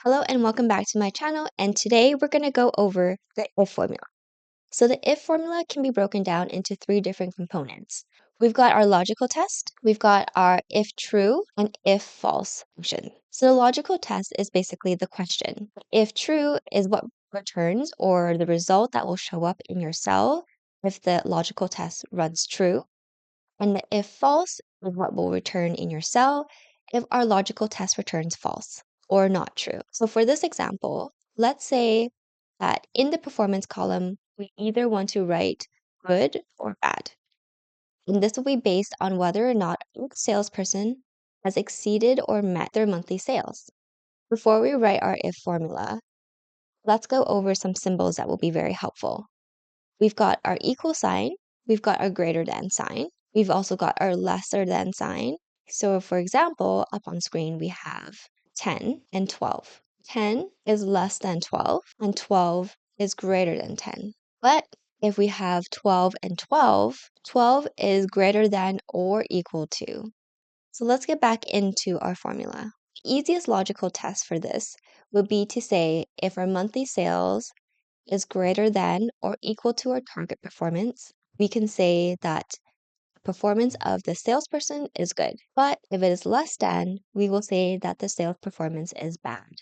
Hello and welcome back to my channel, and today we're going to go over the if formula. So the if formula can be broken down into three different components. We've got our logical test, we've got our if true, and if false function. So the logical test is basically the question. If true is what returns or the result that will show up in your cell if the logical test runs true. And the if false is what will return in your cell if our logical test returns false or not true. So for this example, let's say that in the performance column, we either want to write good or bad. And this will be based on whether or not each salesperson has exceeded or met their monthly sales. Before we write our if formula, let's go over some symbols that will be very helpful. We've got our equal sign, we've got our greater than sign, we've also got our lesser than sign. So for example, up on screen we have 10 and 12. 10 is less than 12 and 12 is greater than 10. But if we have 12 and 12, 12 is greater than or equal to. So let's get back into our formula. The easiest logical test for this would be to say if our monthly sales is greater than or equal to our target performance, we can say that the performance of the salesperson is good. But if it is less than, we will say that the sales performance is bad.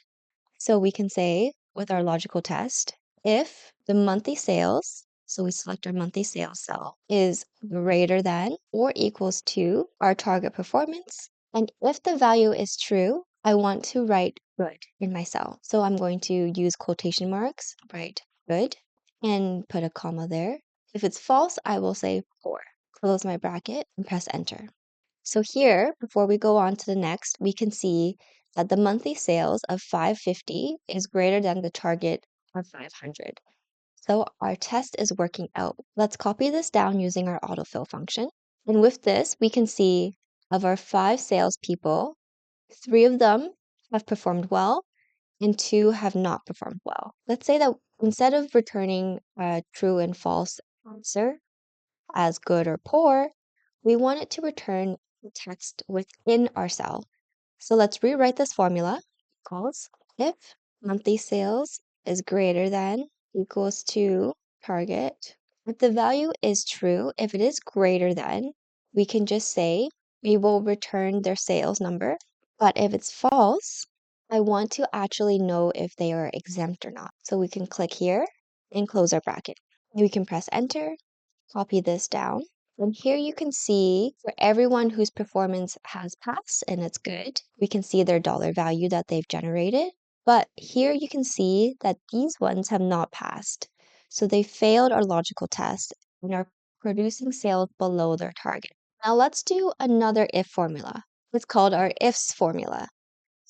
So we can say with our logical test, if the monthly sales, so we select our monthly sales cell, is greater than or equals to our target performance, and if the value is true, I want to write good in my cell. So I'm going to use quotation marks, write good, and put a comma there. If it's false, I will say poor. Close my bracket and press enter. So here, before we go on to the next, we can see that the monthly sales of 550 is greater than the target of 500. So our test is working out. Let's copy this down using our autofill function. And with this, we can see of our 5 salespeople, 3 of them have performed well and 2 have not performed well. Let's say that instead of returning a true and false answer as good or poor, we want it to return the text within our cell. So let's rewrite this formula. Equals if monthly sales is greater than equals to target. If the value is true, if it is greater than, we can just say we will return their sales number. But if it's false, I want to actually know if they are exempt or not. So we can click here and close our bracket. We can press enter, copy this down. And here you can see for everyone whose performance has passed and it's good, we can see their dollar value that they've generated. But here you can see that these ones have not passed. So they failed our logical test and are producing sales below their target. Now let's do another if formula. It's called our ifs formula.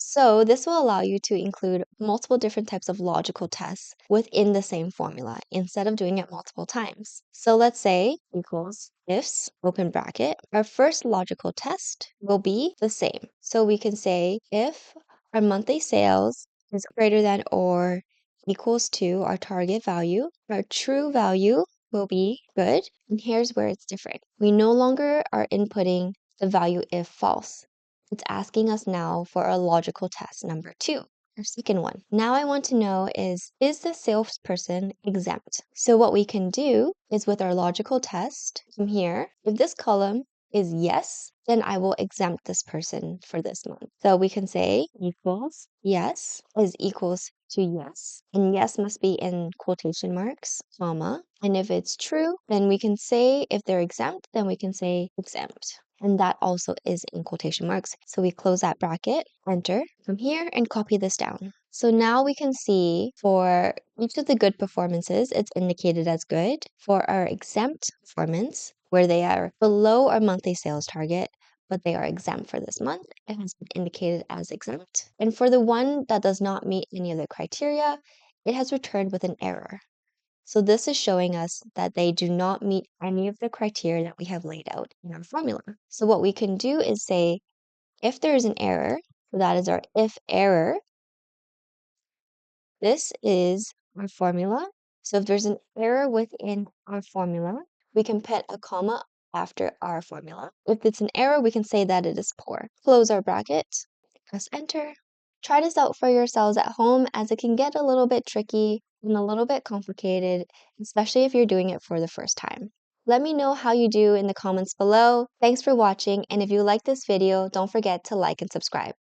So this will allow you to include multiple different types of logical tests within the same formula instead of doing it multiple times. So let's say equals ifs, open bracket. Our first logical test will be the same. So we can say if our monthly sales is greater than or equals to our target value, our true value will be good. And here's where it's different. We no longer are inputting the value if false. It's asking us now for a logical test number 2, our second one. Now I want to know is the salesperson exempt? So what we can do is with our logical test from here, if this column is yes, then I will exempt this person for this month. So we can say equals yes is equals to yes. And yes must be in quotation marks, comma. And if it's true, then we can say if they're exempt, then we can say exempt. And that also is in quotation marks. So we close that bracket, enter from here, and copy this down. So now we can see for each of the good performances, it's indicated as good. For our exempt performance, where they are below our monthly sales target, but they are exempt for this month, it has been indicated as exempt. And for the one that does not meet any of the criteria, it has returned with an error. So this is showing us that they do not meet any of the criteria that we have laid out in our formula. So what we can do is say, if there is an error, so that is our if error, this is our formula. So if there's an error within our formula, we can put a comma after our formula. If it's an error, we can say that it is poor. Close our bracket, press enter, Try this out for yourselves at home as it can get a little bit tricky and a little bit complicated, especially if you're doing it for the first time. Let me know how you do in the comments below. Thanks for watching, and if you like this video, don't forget to like and subscribe.